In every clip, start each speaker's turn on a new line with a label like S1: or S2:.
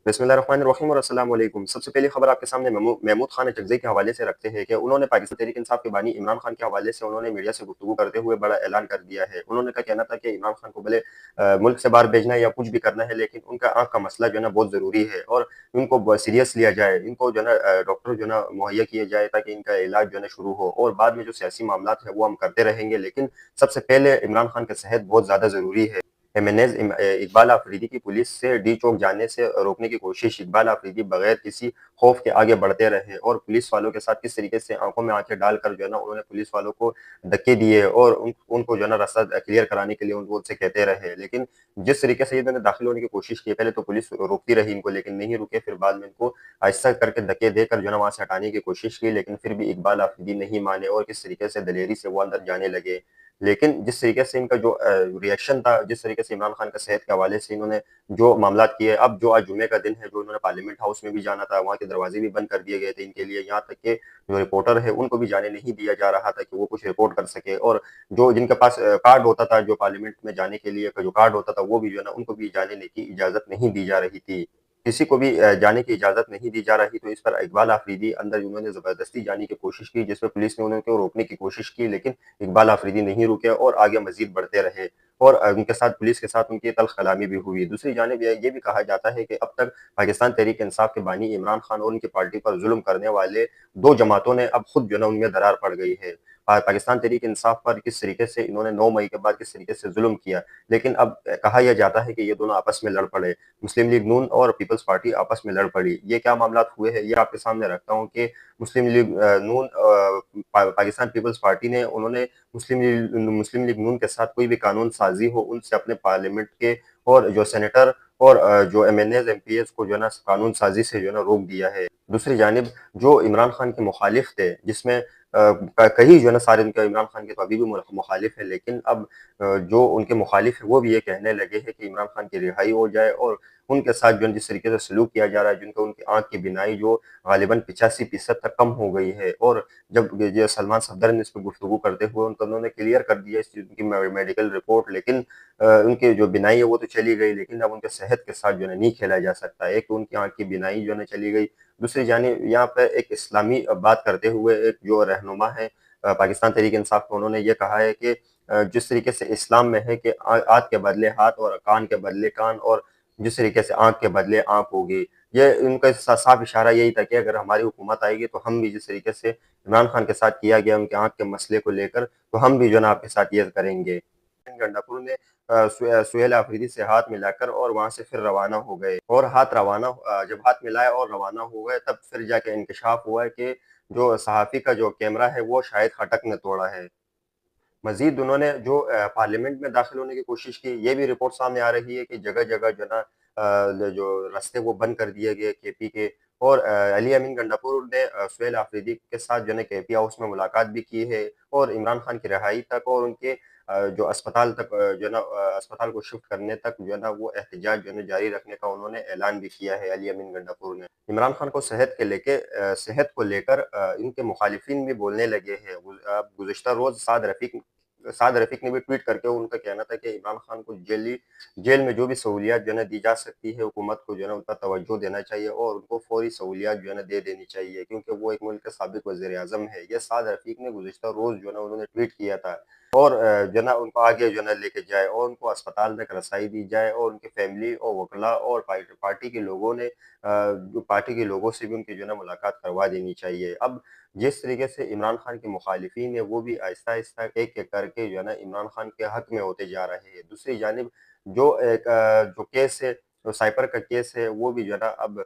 S1: बिस्मिल्लाहिर्रहमानिर्रहीम और अस्सलाम वालेकुम। सबसे पहली खबर आपके सामने महमूद खान अचकज़ई के हवाले से रखते हैं कि उन्होंने पाकिस्तान तहरीक इंसाफ के बानी इमरान खान के हवाले से उन्होंने मीडिया से गुफ्तगू करते हुए बड़ा ऐलान कर दिया है। उन्होंने का कहना था कि इमरान खान को भले मुल्क से बाहर भेजना है या कुछ भी करना है, लेकिन उनका आँख का मसला जो है ना बहुत ज़रूरी है और इनको सीरियस लिया जाए। इनको जो है ना डॉक्टर जो है ना मुहैया किए जाए ताकि इनका इलाज जो है ना शुरू हो, और बाद में जो सियासी मामलात है वो हम करते रहेंगे, लेकिन सबसे पहले इमरान खान की सेहत बहुत ज़्यादा ज़रूरी है। हिमेनेज़ इकबाल आफरीदी की पुलिस से डी चौक जाने से रोकने की कोशिश। इकबाल आफरीदी बगैर किसी खौफ के आगे बढ़ते रहे और पुलिस वालों के साथ किस तरीके से आंखों में आंखें डालकर जो है ना उन्होंने पुलिस वालों को धक्के दिए और उनको जो है ना रास्ता क्लियर कराने के लिए उनसे कहते रहे। लेकिन जिस तरीके से इन्होंने दाखिल होने की कोशिश की, पहले तो पुलिस रोकती रही इनको, लेकिन नहीं रुके। फिर बाद में इनको आहिस्ता करके धक्के देकर जो है ना वहां से हटाने की कोशिश की, लेकिन फिर भी इकबाल आफरीदी नहीं माने और किस तरीके से दलेरी से वो अंदर जाने लगे। लेकिन जिस तरीके से इनका जो रिएक्शन था, जिस तरीके से इमरान खान का सेहत के हवाले से इन्होंने जो मामलात किए, अब जो आज जुमे का दिन है, जो इन्होंने पार्लियामेंट हाउस में भी जाना था, वहाँ के दरवाजे भी बंद कर दिए गए थे इनके लिए। यहाँ तक कि जो रिपोर्टर है उनको भी जाने नहीं दिया जा रहा था कि वो कुछ रिपोर्ट कर सके, और जो जिनके पास कार्ड होता था, जो पार्लियामेंट में जाने के लिए का जो कार्ड होता था, वो भी जो है ना उनको भी जाने की इजाजत नहीं दी जा रही थी। किसी को भी जाने की इजाजत नहीं दी जा रही। तो इस पर इकबाल आफरीदी अंदर उन्होंने जबरदस्ती जाने की कोशिश की, जिसमें पुलिस ने उनको रोकने की कोशिश की, लेकिन इकबाल आफरीदी नहीं रुके और आगे मजीद बढ़ते रहे, और उनके साथ पुलिस के साथ उनकी तल्ख कलामी भी हुई। दूसरी जानिब ये भी कहा जाता है कि अब तक पाकिस्तान तहरीक इंसाफ के बानी इमरान खान और उनकी पार्टी पर जुल्म करने वाले दो जमातों ने अब खुद जो है ना उनमें दरार पड़ गई है। पाकिस्तान तहरीक इंसाफ पर किस तरीके से इन्होंने 9 मई के बाद किस तरीके से जुल्म किया, लेकिन अब कहा यह जाता है कि ये दोनों आपस में लड़ पड़े। मुस्लिम लीग नून और पीपल्स पार्टी आपस में लड़ पड़ी। ये क्या मामलात हुए हैं, ये आपके सामने रखता हूँ कि मुस्लिम लीग नून पाकिस्तान पीपल्स पार्टी ने उन्होंने मुस्लिम लीग नून के साथ कोई भी कानून साजी हो, उनसे अपने पार्लियामेंट के और जो सेनेटर और जो एमएनएज एमपीएस को जो है ना कानून साजी से जो है ना रोक दिया है। दूसरी जानिब जो इमरान खान के मुखालिफ थे, जिसमें कई जो है ना सारे उनके इमरान खान के तो अभी भी मुखालिफ है, लेकिन अब जो उनके मुखालिफ है वो भी ये कहने लगे हैं कि इमरान खान की रिहाई हो जाए, और उनके साथ जो है जिस तरीके से सलूक किया जा रहा है, जिनको उनकी आंख की बीनाई जो गालिबन 85% तक कम हो गई है। और जब ये सलमान सफदर ने इस पर गुफ्तगू करते हुए उन्होंने क्लियर कर दिया इस चीज़ की मेडिकल रिपोर्ट, लेकिन उनकी जो बीनाई है वो तो चली गई, लेकिन अब उनके सेहत के साथ जो है नहीं खेला जा सकता। एक तो उनकी आंख की बीनाई जो है चली गई, दूसरी जानिब यहाँ पर एक इस्लामी बात करते हुए एक जो रहनुमा है पाकिस्तान तहरीक इंसाफ को, उन्होंने ये कहा है कि जिस तरीके से इस्लाम में है कि हाथ के बदले हाथ और कान के बदले कान, और जिस तरीके से आंख के बदले आंख होगी, ये उनका साफ इशारा यही था कि अगर हमारी हुकूमत आएगी तो हम भी जिस तरीके से इमरान खान के साथ किया गया उनके आंख के मसले को लेकर, तो हम भी जो है ना आपके साथ ये करेंगे। गंडापुर ने सुहेल आफरीदी से हाथ मिलाकर और वहां से फिर रवाना हो गए, और जब हाथ मिलाया और रवाना हो गए, तब फिर जाके इंकशाफ हुआ है कि जो सहाफ़ी का जो कैमरा है वो शायद खटक ने तोड़ा है। मज़ीद उन्होंने जो पार्लियामेंट में दाखिल होने की कोशिश की, ये भी रिपोर्ट सामने आ रही है कि जगह-जगह जो है ना जो रास्ते वो बंद कर दिए गए केपी के, और अली अमीन गंडापुर ने सुहेल आफरीदी के साथ जो है ना केपी हाउस में मुलाकात भी की है, और इमरान खान की रिहाई तक और उनके जो अस्पताल तक जो है ना अस्पताल को शिफ्ट करने तक जो है ना वो एहतजाज जो है ना जारी रखने का उन्होंने ऐलान भी किया है अली अमीन गंडापुर ने। इमरान खान को सेहत को लेकर इनके मुखालिफिन भी बोलने लगे हैं। गुज़िश्ता रोज़ साद रफ़ीक ने भी ट्वीट करके उनका कहना था कि इमरान खान को जेल में जो भी सहूलियात जो है ना दी जा सकती है, हुकूमत को जो है ना उन पर तवज्जो देना चाहिए और उनको फ़ौरी सहूलियात जो है ना दे देनी चाहिए, क्योंकि वो एक मुल्क के साबिक़ वज़ीर-ए-आज़म है। ये साद रफ़ीक ने गुज़िश्ता रोज़ जो है ना उन्होंने ट्वीट किया था, और जो है ना उनको आगे जो है ना लेके जाए और उनको अस्पताल तक रसाई दी जाए, और उनकी फैमिली और वकला और पार्टी के लोगों ने जो पार्टी के लोगों से भी उनकी जो है ना मुलाकात करवा देनी चाहिए। अब जिस तरीके से इमरान खान के मुखालिफिन है वो भी आहिस्ता-आहिस्ता एक-एक करके जो है ना इमरान खान के हक में होते जा रहे हैं। दूसरी जानिब जो एक जो केस है, जो साइपर का केस है, वो भी जो है ना अब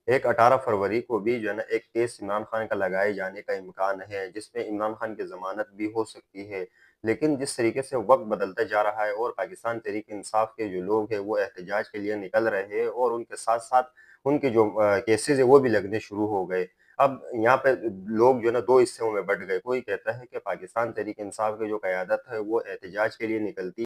S1: एक 18 फरवरी को भी जो है ना एक केस इमरान खान का लगाए जाने का इम्कान है, जिसमें इमरान खान की ज़मानत भी हो सकती है। लेकिन जिस तरीके से वक़्त बदलता जा रहा है और पाकिस्तान तहरीक इंसाफ के जो लोग हैं वो एहतजाज के लिए निकल रहे हैं, और उनके साथ-साथ उनके जो केसेज़ हैं वो भी लगने शुरू हो गए। अब यहाँ पे लोग जो है ना 2 हिस्सों में बँट गए। कोई कहता है कि पाकिस्तान तहरीक इंसाफ की जो क़यादत है वो एहतजाज के लिए निकलती